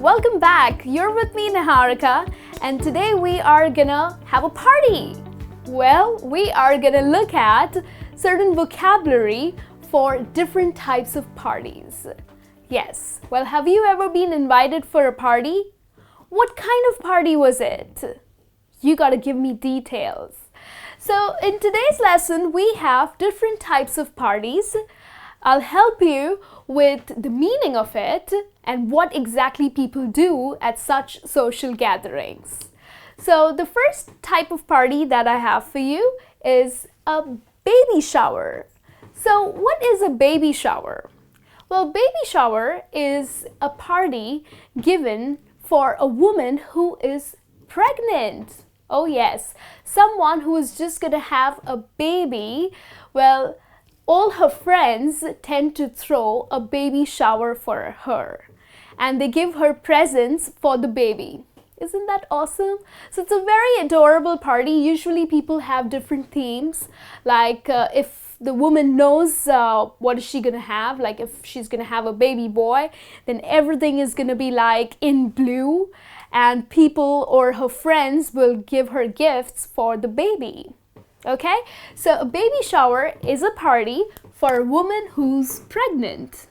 welcome back. You're with me, Niharika, and today we are gonna have a party. Well, we are gonna look at certain vocabulary for different types of parties. Yes, well, have you ever been invited for a party? What kind of party was it? You gotta give me details. So, in today's lesson, we have different types of parties. I'll help you with the meaning of it and what exactly people do at such social gatherings. So the first type of party that I have for you is a baby shower. So what is a baby shower? Well, baby shower is a party given for a woman who is pregnant. Oh yes, someone who is just gonna have a baby. Well, all her friends tend to throw a baby shower for her and they give her presents for the baby. Isn't that awesome? So it's a very adorable party. Usually people have different themes, like if the woman knows what is she gonna have, like if she's gonna have a baby boy, then everything is gonna be like in blue and people or her friends will give her gifts for the baby. Okay, so a baby shower is a party for a woman who's pregnant.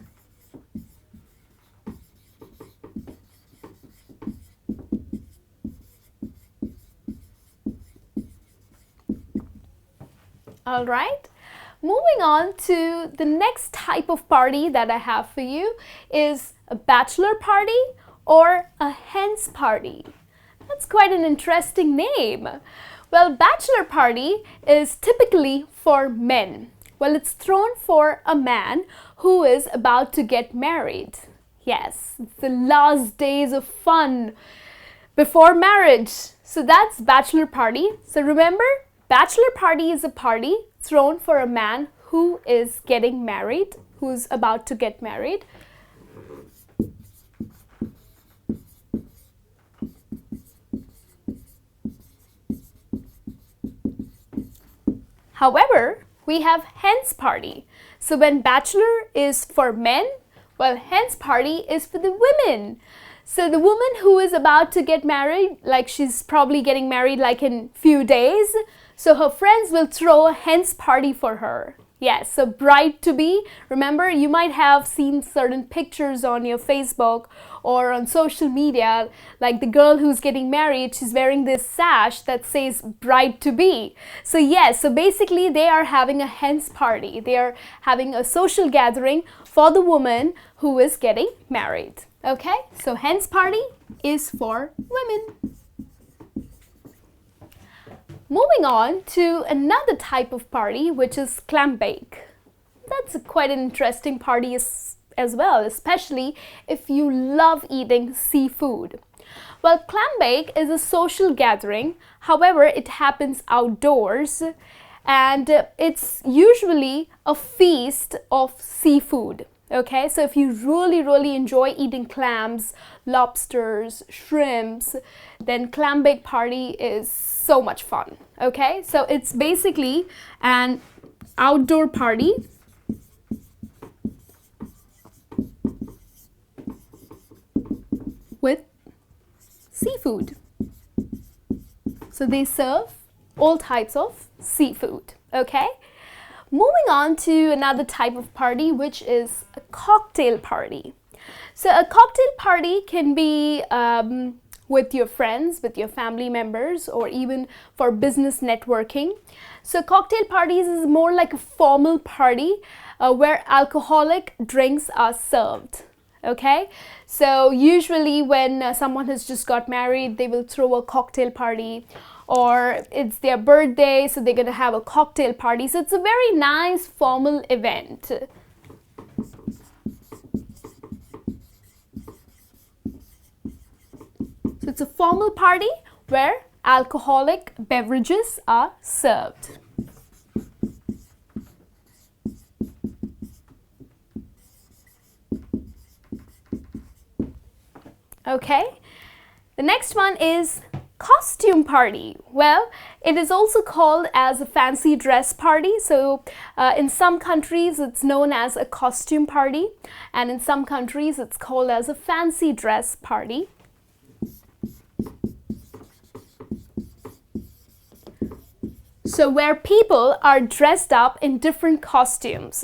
All right, moving on to the next type of party that I have for you is a bachelor party or a hen's party. That's quite an interesting name. Well, bachelor party is typically for men. Well, it's thrown for a man who is about to get married. Yes, it's the last days of fun before marriage. So that's bachelor party. So remember, bachelor party is a party thrown for a man who is getting married, who's about to get married. However, we have hen's party. So when bachelor is for men, well, hen's party is for the women. So the woman who is about to get married, like she's probably getting married like in few days, so her friends will throw a hen's party for her. Yes, so bride to be. Remember, you might have seen certain pictures on your Facebook or on social media, like the girl who's getting married, she's wearing this sash that says bride to be. So yes, so basically they are having a hen's party. They are having a social gathering for the woman who is getting married. Okay, so hen's party is for women. Moving on to another type of party, which is clambake. That's quite an interesting party as well, especially if you love eating seafood. Well, clambake is a social gathering. However, it happens outdoors and it's usually a feast of seafood. Okay, so if you really enjoy eating clams, lobsters, shrimps, then Clambake Party is so much fun. Okay, so it's basically an outdoor party with seafood. So they serve all types of seafood. Okay. Moving on to another type of party, which is a cocktail party. So a cocktail party can be with your friends, with your family members, or even for business networking. So cocktail parties is more like a formal party where alcoholic drinks are served. Okay, so usually when someone has just got married, they will throw a cocktail party, or it's their birthday, so they're gonna have a cocktail party. So it's a very nice formal event. So it's a formal party where alcoholic beverages are served. Okay, the next one is Costume party. Well, it is also called as a fancy dress party. So in some countries it's known as a costume party, and in some countries it's called as a fancy dress party. So where people are dressed up in different costumes,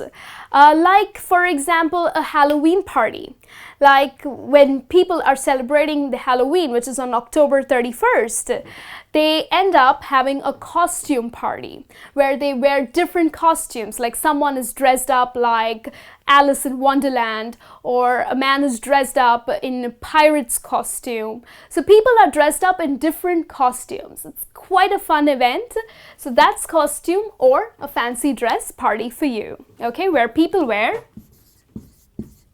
like for example a Halloween party. Like when people are celebrating the Halloween, which is on October 31st, they end up having a costume party where they wear different costumes. Like someone is dressed up like Alice in Wonderland, or a man is dressed up in a pirate's costume. So people are dressed up in different costumes. It's quite a fun event. So that's costume or a fancy dress party for you. Okay, where people wear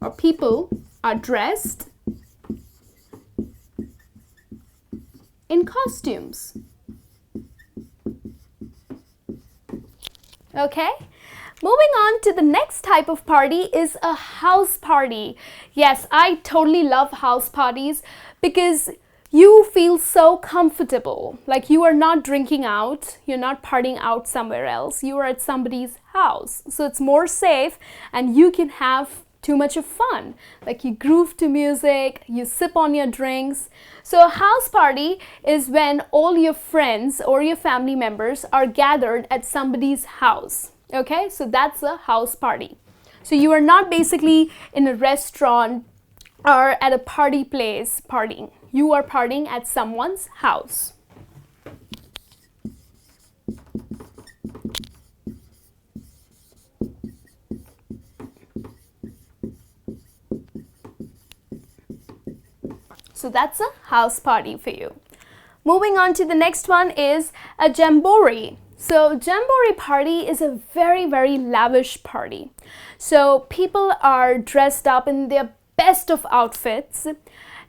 or people are dressed in costumes. Okay? Moving on to the next type of party is a house party. Yes, I totally love house parties because you feel so comfortable. Like you are not drinking out, you're not partying out somewhere else, you are at somebody's house. So it's more safe and you can have too much of fun. Like you groove to music, you sip on your drinks. So a house party is when all your friends or your family members are gathered at somebody's house. Okay, so that's a house party. So you are not basically in a restaurant or at a party place partying. You are partying at someone's house. So that's a house party for you. Moving on to the next one is a Jamboree. So Jamboree party is a very, very lavish party. So people are dressed up in their best of outfits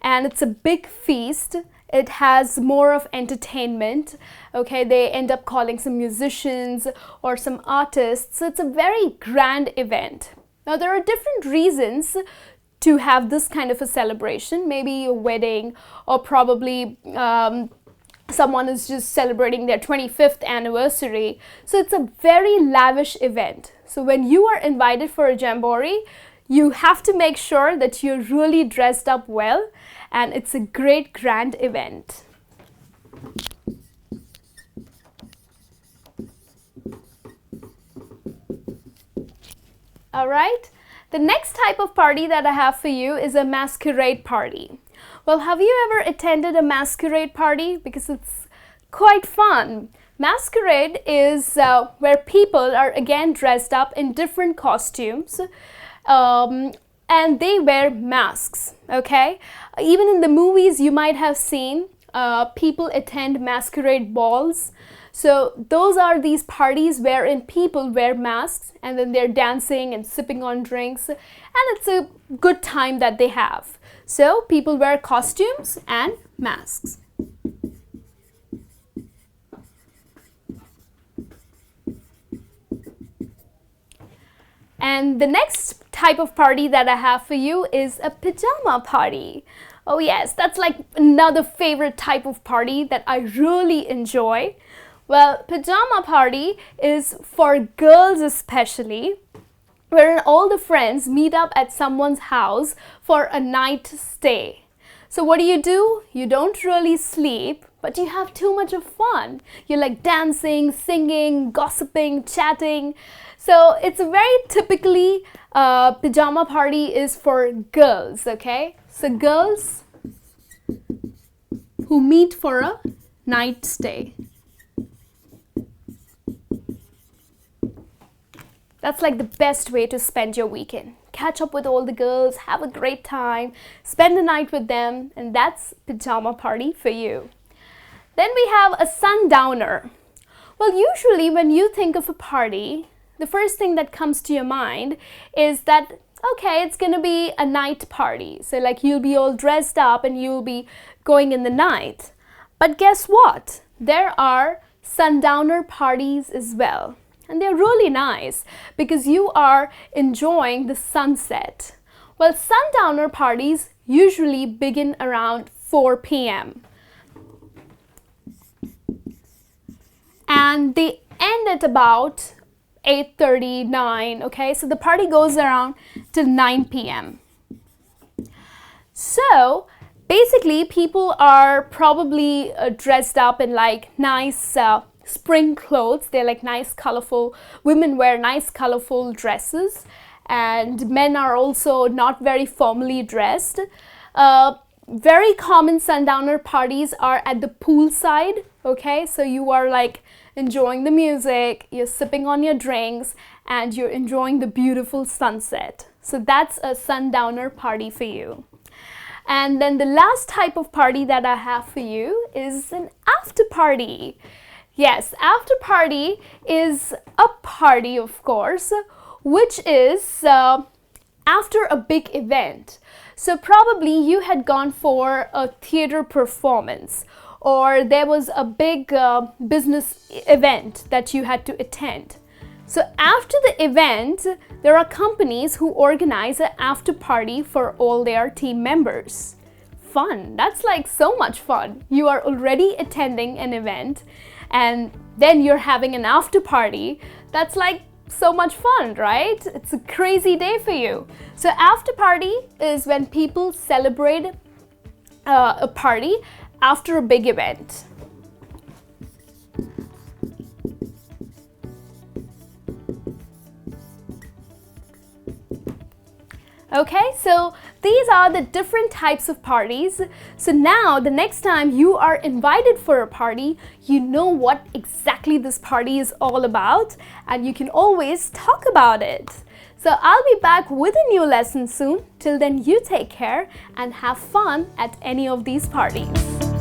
and it's a big feast. It has more of entertainment. Okay, they end up calling some musicians or some artists. So it's a very grand event. Now there are different reasons to have this kind of a celebration, maybe a wedding, or probably someone is just celebrating their 25th anniversary. So it's a very lavish event. So when you are invited for a Jamboree, you have to make sure that you're really dressed up well, and it's a great grand event. All right. The next type of party that I have for you is a masquerade party. Well, have you ever attended a masquerade party? Because it's quite fun. Masquerade is where people are again dressed up in different costumes and they wear masks, okay? Even in the movies you might have seen people attend masquerade balls. So those are these parties wherein people wear masks and then they're dancing and sipping on drinks, and it's a good time that they have. So people wear costumes and masks. And the next type of party that I have for you is a pajama party. Oh yes, that's like another favorite type of party that I really enjoy. Well, pajama party is for girls especially, wherein all the friends meet up at someone's house for a night stay. So what do? You don't really sleep, but you have too much of fun. You're like dancing, singing, gossiping, chatting. So it's a very typically pajama party is for girls, okay? So girls who meet for a night stay. That's like the best way to spend your weekend. Catch up with all the girls, have a great time, spend the night with them, and that's pajama party for you. Then we have a sundowner. Well, usually when you think of a party, the first thing that comes to your mind is that, okay, it's gonna be a night party. So like you'll be all dressed up and you'll be going in the night. But guess what? There are sundowner parties as well. And they're really nice because you are enjoying the sunset. Well, sundowner parties usually begin around 4 p.m. and they end at about 8:30, 9, okay? So the party goes around till 9 p.m. So basically, people are probably dressed up in like nice spring clothes. They're like nice, colorful, women wear nice, colorful dresses, and men are also not very formally dressed. Very common sundowner parties are at the poolside, okay? So you are like enjoying the music, you're sipping on your drinks, and you're enjoying the beautiful sunset. So that's a sundowner party for you. And then the last type of party that I have for you is an after party. Yes, after party is a party, of course, which is after a big event. So probably you had gone for a theater performance, or there was a big business event that you had to attend. So after the event, there are companies who organize an after party for all their team members. Fun. That's like so much fun. You are already attending an event and then you're having an after party. That's like so much fun, right? It's a crazy day for you. So after party is when people celebrate a party after a big event. Okay, so these are the different types of parties. So now the next time you are invited for a party, you know what exactly this party is all about, and you can always talk about it. So I'll be back with a new lesson soon. Till then, you take care and have fun at any of these parties.